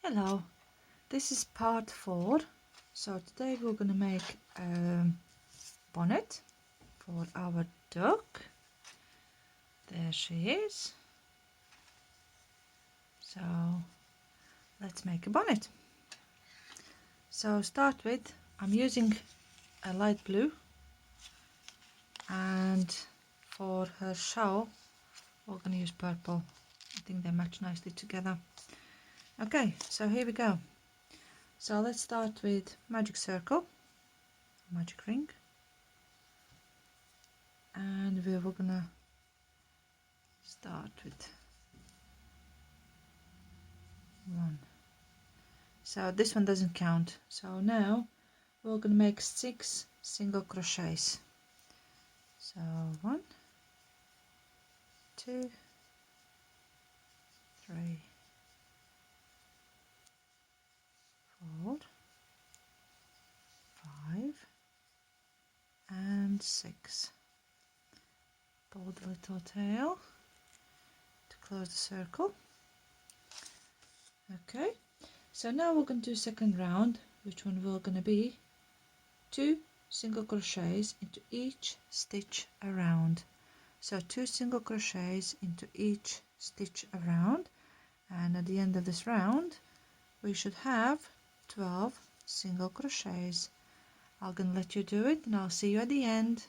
Hello, this is part 4. So today we're going to make a bonnet for our duck. There she is. So let's make a bonnet. So start with, I'm using a light blue, and for her shawl we're going to use purple. I think they match nicely together. Okay, so here we go. So let's start with magic circle, magic ring, and we're gonna start with 1. So this one doesn't count. So now we're gonna make 6 single crochets. So 1, 2, 3, 4, 5, and 6. Pull the little tail to close the circle. Okay, so now we're going to do second round, which one we're going to be 2 single crochets into each stitch around. So 2 single crochets into each stitch around, and at the end of this round we should have 12 single crochets. I'm gonna let you do it and I'll see you at the end.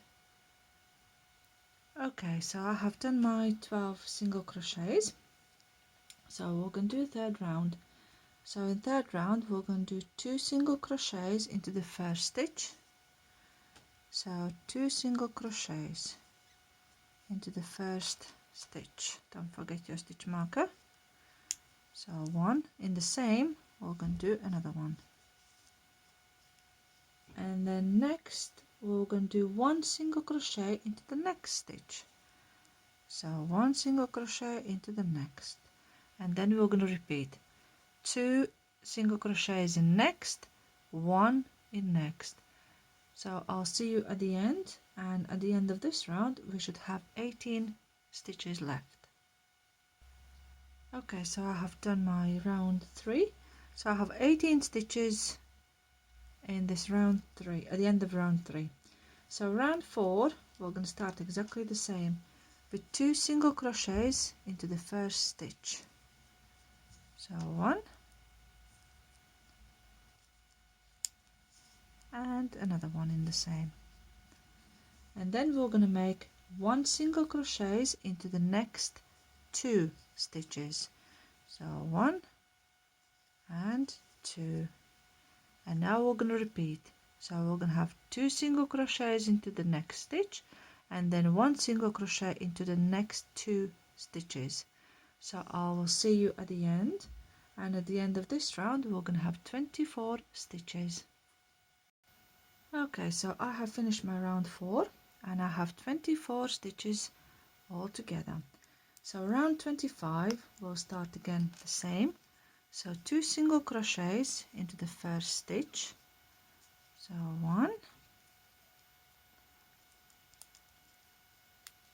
Okay, so I have done my 12 single crochets. So we're going to do third round. So in third round we're going to do 2 single crochets into the first stitch. So 2 single crochets into the first stitch. Don't forget your stitch marker. So 1 in the same, we're going to do another one. And then next we're going to do 1 single crochet into the next stitch. So 1 single crochet into the next, and then we're going to repeat 2 single crochets in next, 1 in next. So I'll see you at the end, and at the end of this round we should have 18 stitches left. Okay, so I have done my round 3. So I have 18 stitches in this round 3, at the end of round 3. So round 4 we're going to start exactly the same with 2 single crochets into the first stitch. So 1 and another one in the same, and then we're going to make 1 single crochets into the next 2 stitches. So 1 and 2, and now we're going to repeat. So we're going to have 2 single crochets into the next stitch, and then 1 single crochet into the next 2 stitches. So I will see you at the end, and at the end of this round we're going to have 24 stitches. Okay, so I have finished my round 4 and I have 24 stitches all together. So round 25 we'll start again the same. So 2 single crochets into the first stitch. So 1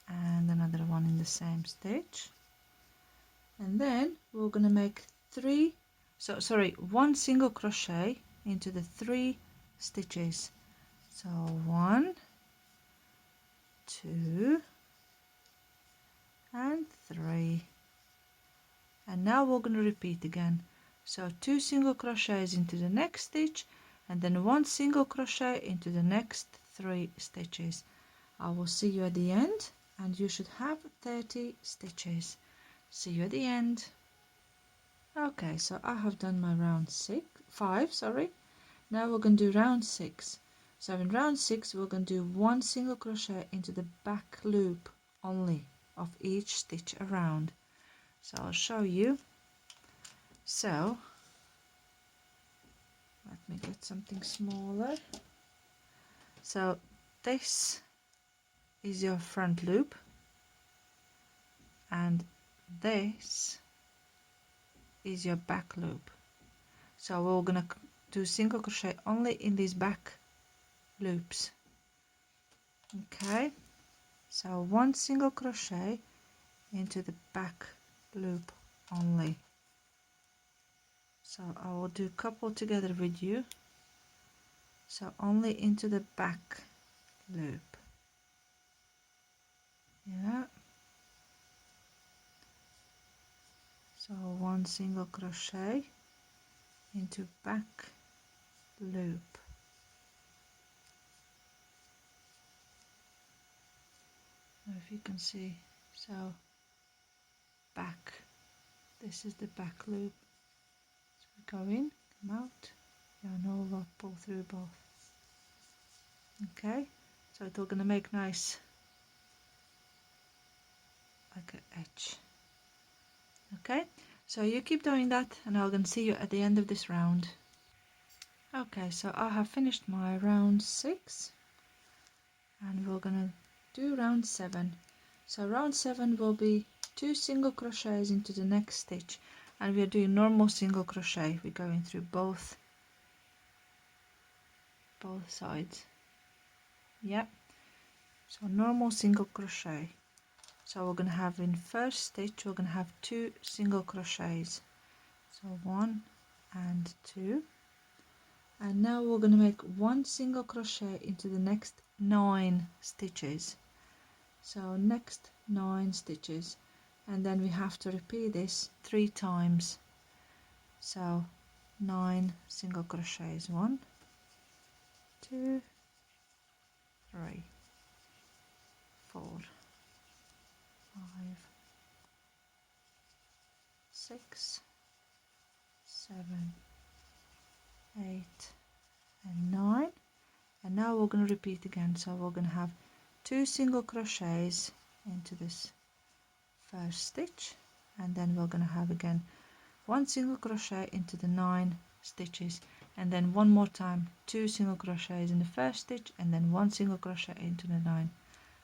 and another one in the same stitch, and then we're going to make 1 single crochet into the 3 stitches. So 1, 2 and 3, and now we're going to repeat again. So 2 single crochets into the next stitch, and then 1 single crochet into the next 3 stitches. I will see you at the end, and you should have 30 stitches. See you at the end. Okay, so I have done my round 5. Now we're going to do round 6. So in round 6 we're going to do 1 single crochet into the back loop only of each stitch around. So I'll show you. So let me get something smaller. So this is your front loop, and this is your back loop. So we're gonna do single crochet only in these back loops. Okay, so 1 single crochet into the back loop only. So I will do a couple together with you. So only into the back loop. Yeah. So one single crochet into back loop. If you can see, so back, this is the back loop. So we go in, come out, yarn over, pull through both. Okay, so it's all going to make nice like an edge. Okay, so you keep doing that and I'm going to see you at the end of this round. Okay, so I have finished my round 6 and we're going to do round 7. So round 7 will be 2 single crochets into the next stitch, and we are doing normal single crochet. We're going through both sides. Yep, so normal single crochet. So we're going to have in first stitch we're going to have 2 single crochets, so 1 and 2, and now we're going to make 1 single crochet into the next 9 stitches. So next 9 stitches, and then we have to repeat this 3 times. So 9 single crochets, 1, 2, 3, 4, 5, 6, 7, 8 and 9. And now we're going to repeat again. So we're going to have 2 single crochets into this first stitch, and then we're going to have again 1 single crochet into the 9 stitches, and then one more time 2 single crochets in the first stitch, and then 1 single crochet into the 9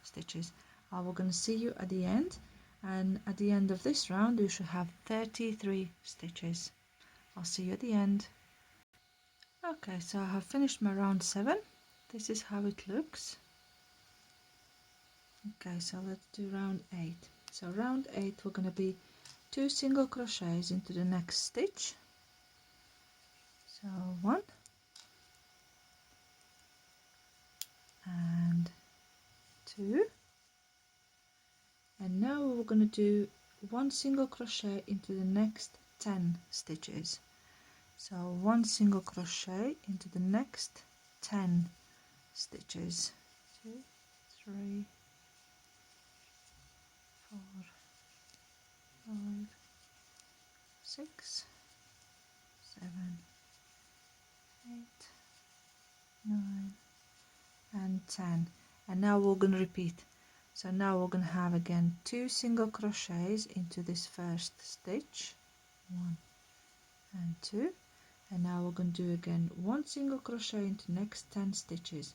stitches. We're going to see you at the end, and at the end of this round you should have 33 stitches. I'll see you at the end. Okay, so I have finished my round 7. This is how it looks. Okay, so let's do round 8. So round 8 we're going to be 2 single crochets into the next stitch. So 1 and 2, and now we're going to do 1 single crochet into the next 10 stitches. So 1 single crochet into the next 10 stitches. 2, 3, 4, 5, 6, 7, 8, 9 and 10. And now we're going to repeat. So now we're going to have again 2 single crochets into this first stitch, 1 and 2, and now we're going to do again 1 single crochet into the next 10 stitches,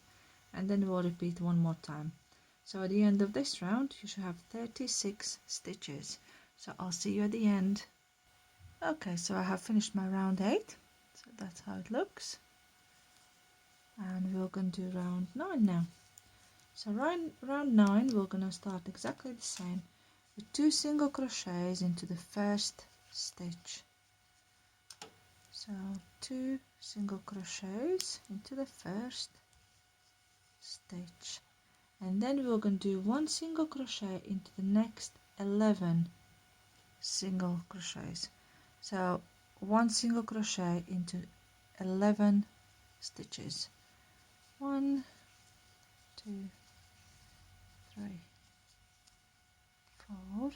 and then we'll repeat one more time. So at the end of this round you should have 36 stitches. So I'll see you at the end. Okay, so I have finished my round 8, so that's how it looks, and we're going to do round 9 now. So round 9 we're going to start exactly the same with 2 single crochets into the first stitch. So 2 single crochets into the first stitch, and then we're going to do 1 single crochet into the next 11 single crochets. So 1 single crochet into 11 stitches. 1, 2, 3, 4,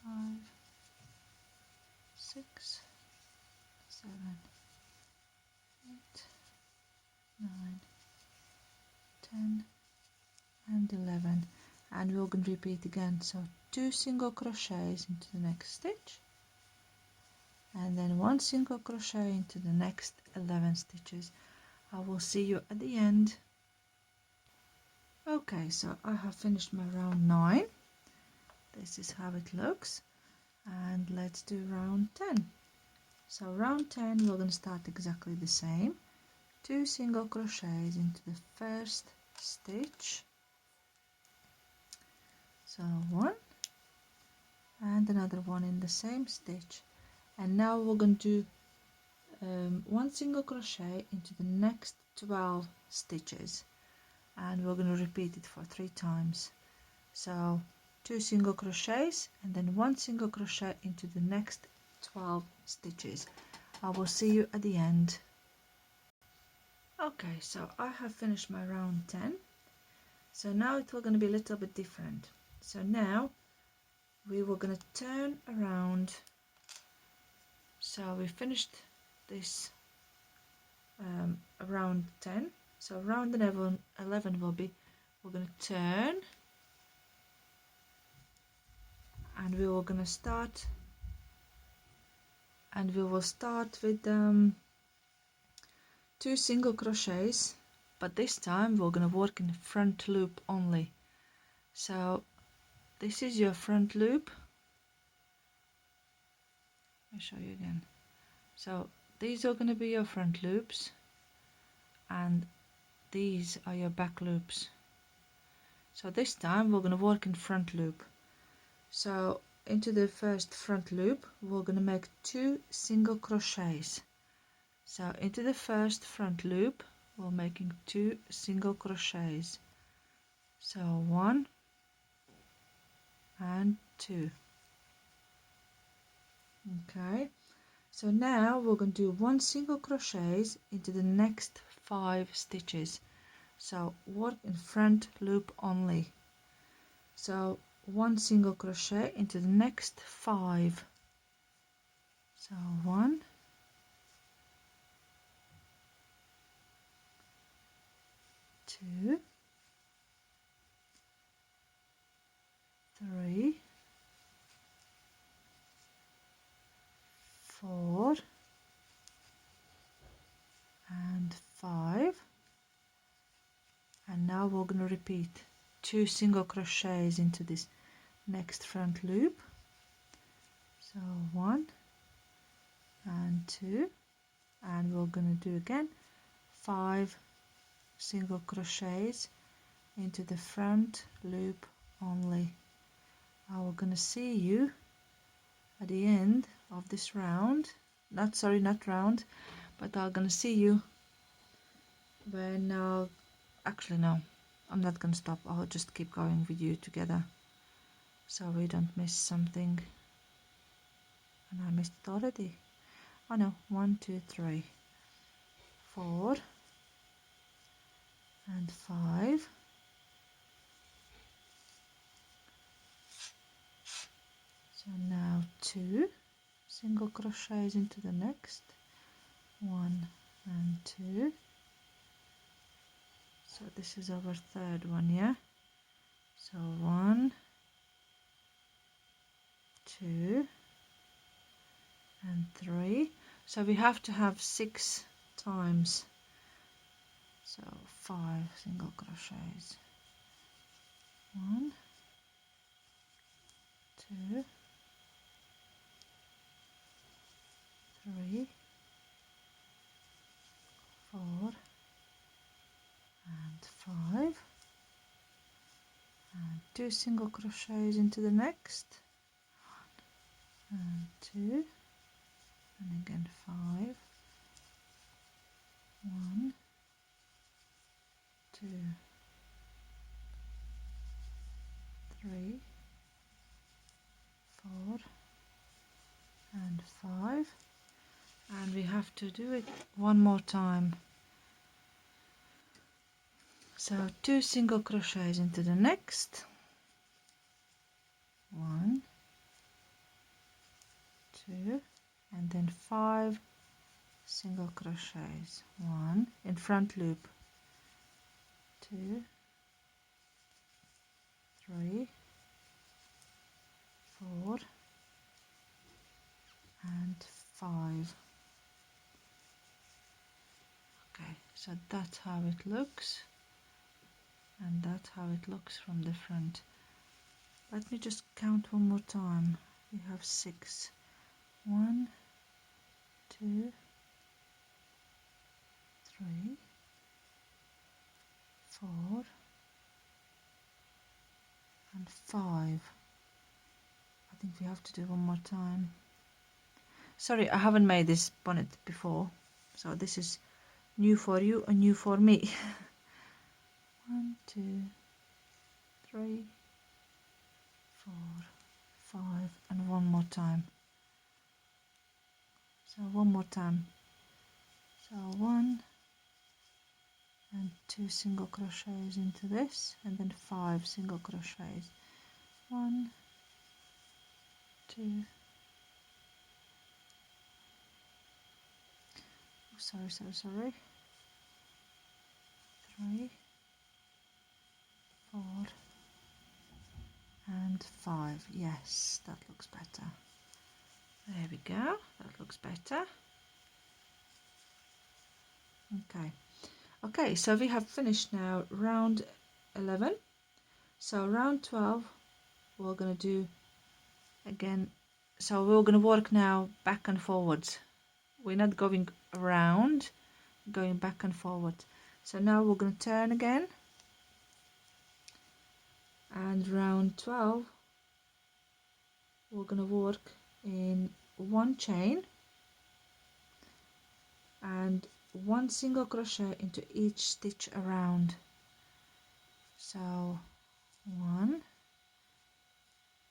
5, 6, 7, 8, 9, 10 and 11, and we're going to repeat again. So 2 single crochets into the next stitch, and then 1 single crochet into the next 11 stitches. I will see you at the end. Okay, so I have finished my round 9. This is how it looks, and let's do round 10. So round 10 we're going to start exactly the same. 2 single crochets into the first stitch. So 1 and another one in the same stitch. And now we're going to do one single crochet into the next 12 stitches, and we're going to repeat it for 3 times. So 2 single crochets and then 1 single crochet into the next 12 stitches. I will see you at the end. Okay, so I have finished my round 10. So now it will going to be a little bit different. So now we were going to turn around. So we finished this round 10. So round 11 will be, we're going to turn, and we were going to start, and we will start with 2 single crochets, but this time we're going to work in front loop only. So this is your front loop. I'll show you again. So these are going to be your front loops, and these are your back loops. So this time we're going to work in front loop. So into the first front loop we're going to make 2 single crochets. So into the first front loop we're making 2 single crochets. So 1 and 2. Okay, so now we're going to do 1 single crochets into the next 5 stitches. So work in front loop only. So 1 single crochet into the next 5. So 1, 2, 3, 4 and 5. And now we're going to repeat 2 single crochets into this next front loop. So 1 and 2, and we're going to do again 5 single crochets into the front loop only. I'm going to see you at the end of this round. Not round, but I'm going to see you when actually no, I'm not going to stop. I'll just keep going with you together so we don't miss something. And I missed it already. Oh no, 1, 2, 3, 4 and 5. So now 2 single crochets into the next 1 and 2. So this is our third one, yeah? So 1, 2 and 3. So we have to have 6 times. So 5 single crochets. 1, 2, 3, 4 and 5. And 2 single crochets into the next. 1 and 2. And again 5. 1, 2, 3, 4 and 5, and we have to do it one more time. So 2 single crochets into the next. 1, 2, and then 5 single crochets. 1 in front loop. 2, 3, 4 and 5. Okay, so that's how it looks, and that's how it looks from the front. Let me just count one more time. We have 6. 1, 2, 3, 4 and 5. think we have to do one more time. Sorry, I haven't made this bonnet before, so this is new for you and new for me. 1, 2, 3, 4, 5, and one more time. So one more time. So 1 and 2 single crochets into this, and then 5 single crochets. 1, 2, sorry, 3, 4, and 5. Yes, that looks better. There we go, that looks better. Okay, so we have finished now round 11. So round 12 we're going to do again. So we're going to work now back and forwards. We're not going around, going back and forward. So now we're going to turn again, and round 12 we're going to work in 1 chain and 1 single crochet into each stitch around. So 1,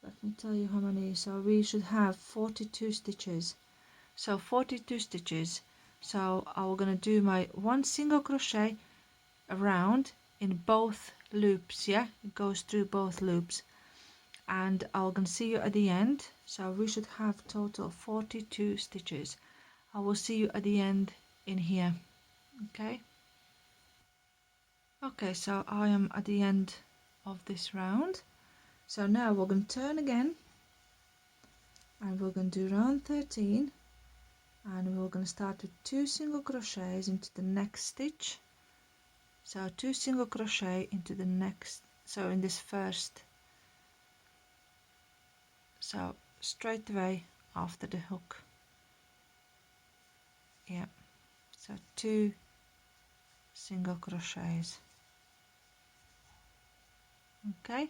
let me tell you how many. So we should have 42 stitches. So 42 stitches. So I'm going to do my 1 single crochet around in both loops. Yeah, it goes through both loops, and I'm going to see you at the end. So we should have total 42 stitches. I will see you at the end in here. Okay, so I am at the end of this round. So now we're going to turn again, and we're going to do round 13, and we're going to start with 2 single crochets into the next stitch. So 2 single crochet into the next, so in this first, so straight away after the hook. Yeah, so 2 single crochets. Okay,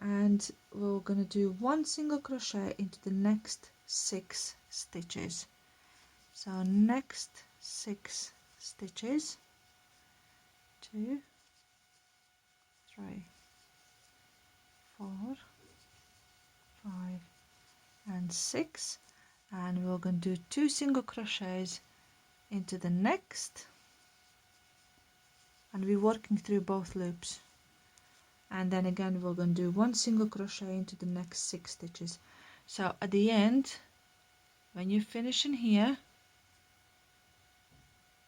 and we're going to do 1 single crochet into the next 6 stitches. So next 6 stitches, 2, 3, 4, 5, and 6, and we're going to do 2 single crochets into the next, and we're working through both loops, and then again we're going to do 1 single crochet into the next 6 stitches. So at the end, when you finish in here,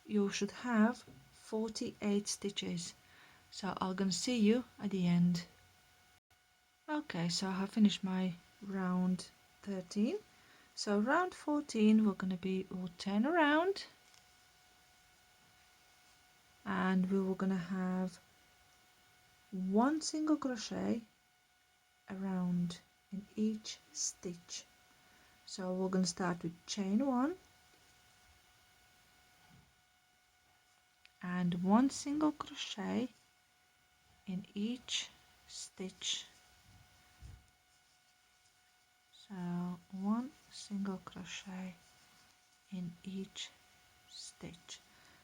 you should have 48 stitches. So I'm going to see you at the end. Okay, so I have finished my round 13. So round 14 we'll turn around, and we were going to have 1 single crochet around in each stitch. So we're going to start with chain 1 and 1 single crochet in each stitch. So 1 single crochet in each stitch.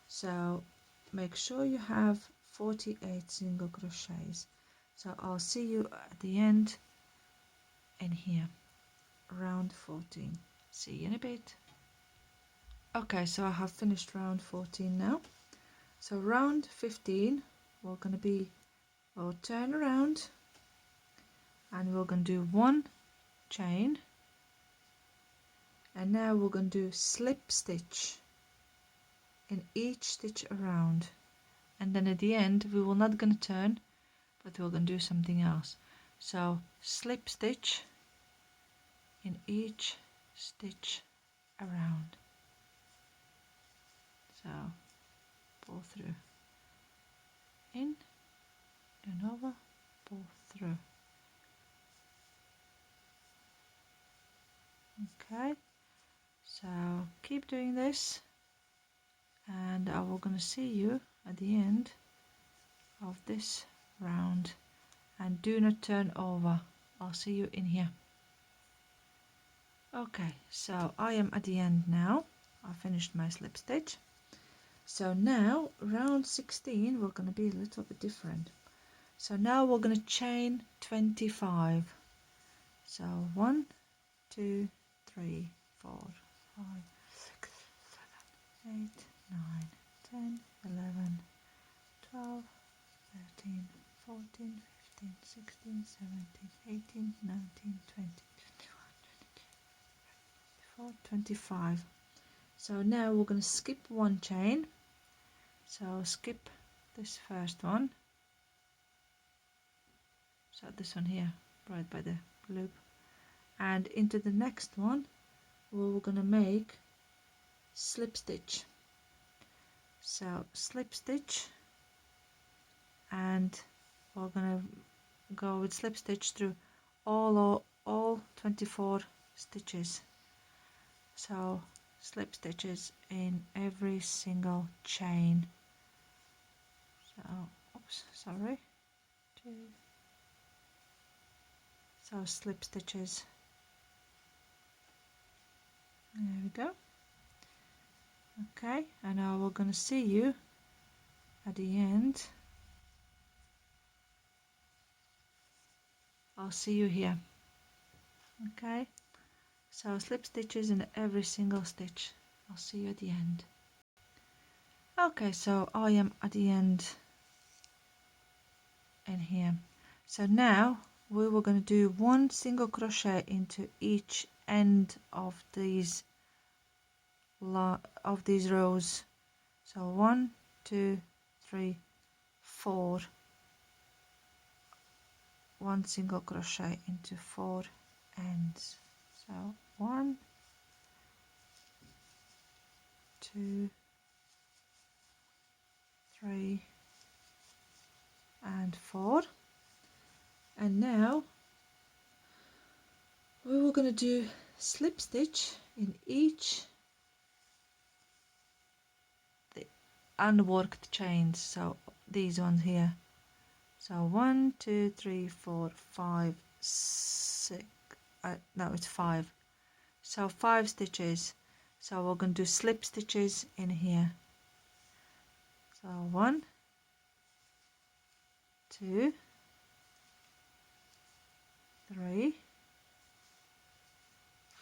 So make sure you have 48 single crochets. So I'll see you at the end in here, round 14. See you in a bit. Okay, so I have finished round 14 now. So round 15 we'll turn around, and we're going to do 1 chain, and now we're going to do slip stitch in each stitch around, and then at the end we will not going to turn, but we're going to do something else. So slip stitch in each stitch around. So pull through, in, turn over, pull through. Okay, so keep doing this, and I will gonna see you at the end of this round, and do not turn over. I'll see you in here. Okay, so I am at the end now. I finished my slip stitch. So now round 16 we're going to be a little bit different. So now we're going to chain 25. So 1, 2, 3, 4, 5, 6, 7, 8, 9, 10, 11, 12, 13, 14, 15, 16, 17, 18, 19, 20, 21, 25. So now we're going to skip one chain. So skip this first one. So this one here, right by the loop. And into the next one, we're going to make slip stitch. So slip stitch, and we're going to go with slip stitch through all 24 stitches. So slip stitches in every single chain. So oops, sorry, 2. So slip stitches. There we go. Okay, and now we're going to see you at the end. I'll see you here. Okay, so slip stitches in every single stitch. I'll see you at the end. Okay, so I am at the end in here. So now we were going to do 1 single crochet into each end of these rows. So 1, 2, 3, 4. 1 single crochet into 4 ends. So 1, 2, 3, and 4. And now we were going to do slip stitch in each the unworked chains, so these ones here. So 1, 2, 3, 4, 5, 6, no, it's 5. So 5 stitches. So we're going to do slip stitches in here. So 1, 2, 3,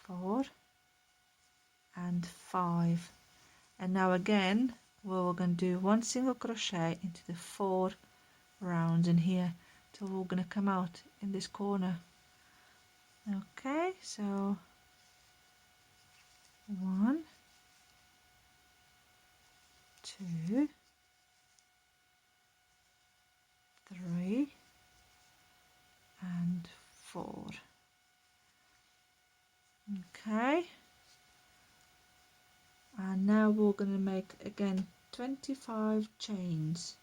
4, and 5. And now again we're going to do 1 single crochet into the 4 rounds in here till we're going to come out in this corner. Okay, so 1, 2, 3, and 4. Okay, and now we're going to make again 25 chains.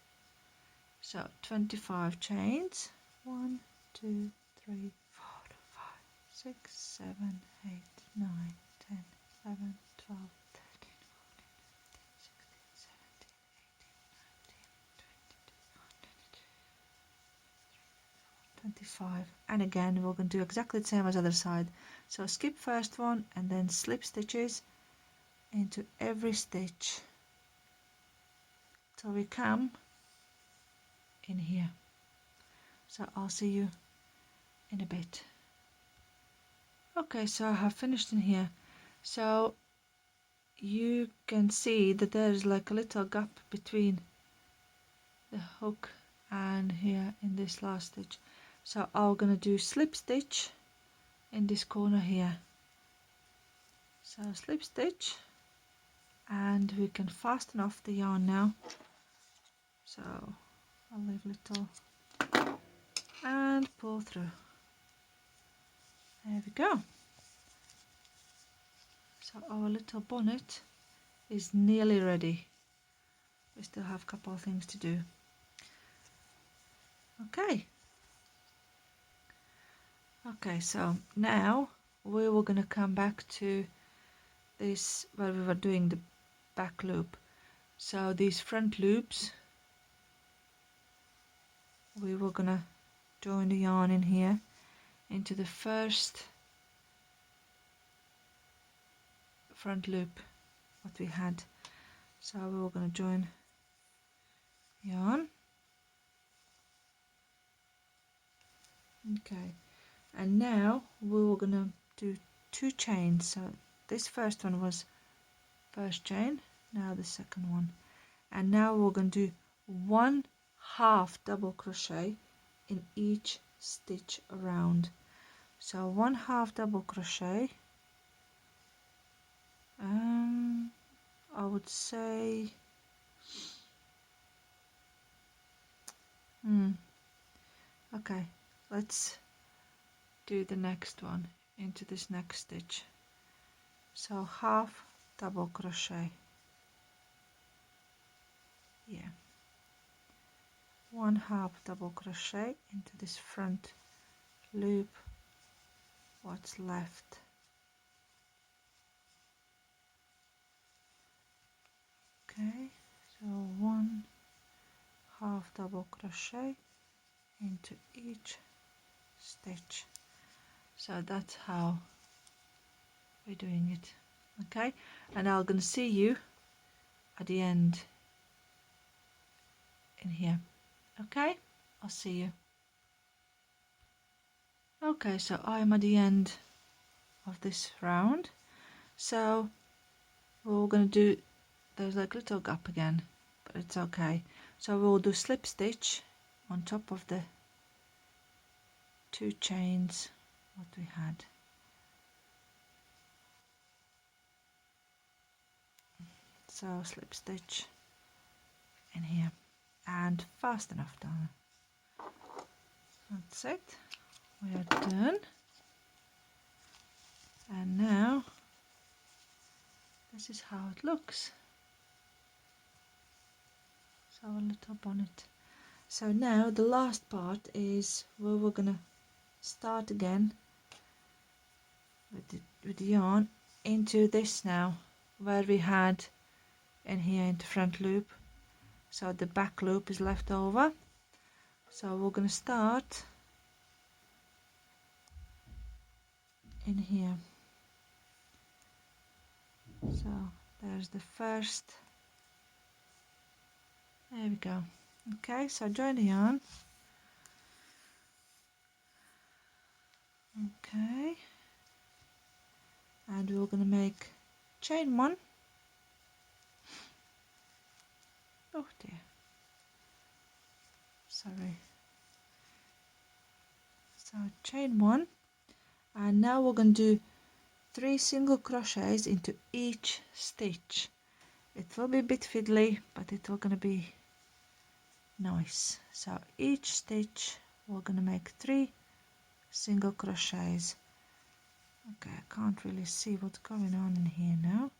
So 25 chains. 1, 2, 3, 4, 5, 6, 7, 8, 9, 10, 11, 12, 13, 25. And again we're going to do exactly the same as the other side. So skip first one and then slip stitches into every stitch till we come in here. So I'll see you in a bit. Okay, so I have finished in here. So you can see that there's like a little gap between the hook and here in this last stitch. So I'm gonna do slip stitch in this corner here. So slip stitch, and we can fasten off the yarn now. So I'll leave little and pull through. There we go. So our little bonnet is nearly ready. We still have a couple of things to do. Okay, so now we were going to come back to this where we were doing the back loop. So these front loops, we were going to join the yarn in here into the first front loop what we had. So we're going to join yarn. Okay, and now we were going to do 2 chains. So this first one was first chain, now the second one, and now we're going to do 1/2 double crochet in each stitch around. So 1/2 double crochet, I would say okay, let's do the next one into this next stitch. So 1/2 double crochet, yeah, 1/2 double crochet into this front loop what's left. Okay, so 1/2 double crochet into each stitch. So that's how we're doing it. Okay, and I'm gonna see you at the end in here. Okay, I'll see you. Okay, so I'm at the end of this round. So we're gonna do, there's like a little gap again, but it's okay. So we'll do slip stitch on top of the 2 chains what we had. So slip stitch in here and fast enough done. That's it, we are done. And now this is how it looks. So a little bonnet. So now the last part is where we're gonna start again with the yarn into this now, where we had in here into front loop. So the back loop is left over. So we're gonna start in here. So there's the first, there we go. Okay, so join the yarn. Okay, and we're gonna make chain 1. Oh dear, sorry. So chain 1, and now we're going to do 3 single crochets into each stitch. It will be a bit fiddly, but it will gonna be nice. So each stitch we're gonna make 3 single crochets. Okay, I can't really see what's going on in here now.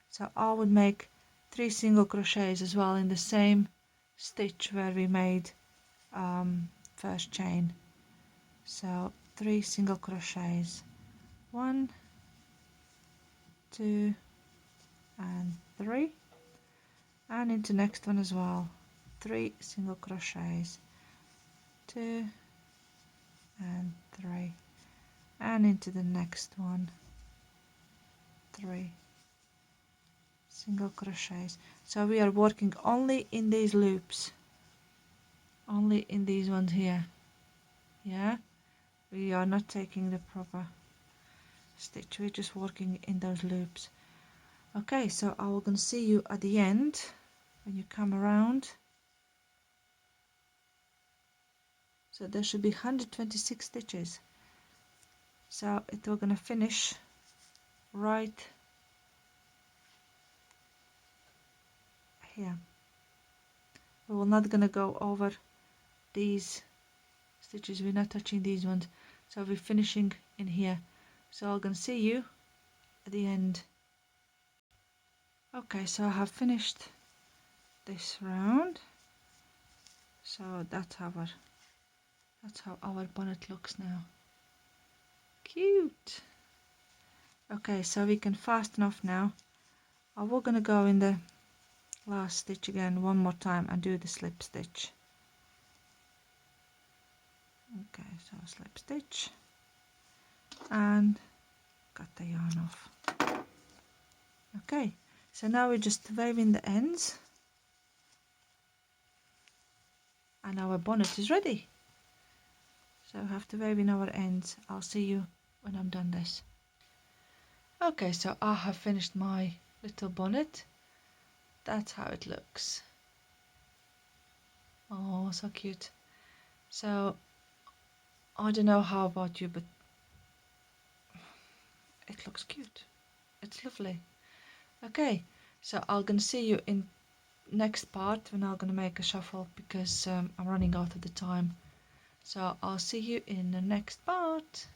So I would make 3 single crochets as well in the same stitch where we made first chain. So 3 single crochets, 1, 2 and 3, and into next one as well, 3 single crochets, 2 and 3, and into the next one, 3 single crochets. So we are working only in these loops, only in these ones here, yeah, we are not taking the proper stitch, we're just working in those loops. Okay, so I'm gonna see you at the end when you come around. So there should be 126 stitches. So we're gonna finish right here. We're not gonna go over these stitches, we're not touching these ones. So we're finishing in here. So I'm gonna see you at the end. Okay, so I have finished this round. So that's how our bonnet looks now. Cute. Okay, so we can fasten off now. We're gonna go in the last stitch again one more time and do the slip stitch. Okay, so slip stitch and cut the yarn off. Okay, so now we're just waving the ends and our bonnet is ready. So we have to wave in our ends. I'll see you when I'm done this. Okay, so I have finished my little bonnet. That's how it looks. Oh, so cute. So I don't know how about you, but it looks cute. It's lovely. Okay, so I'm gonna see you in next part when I'm gonna make a shuffle because I'm running out of the time. So I'll see you in the next part.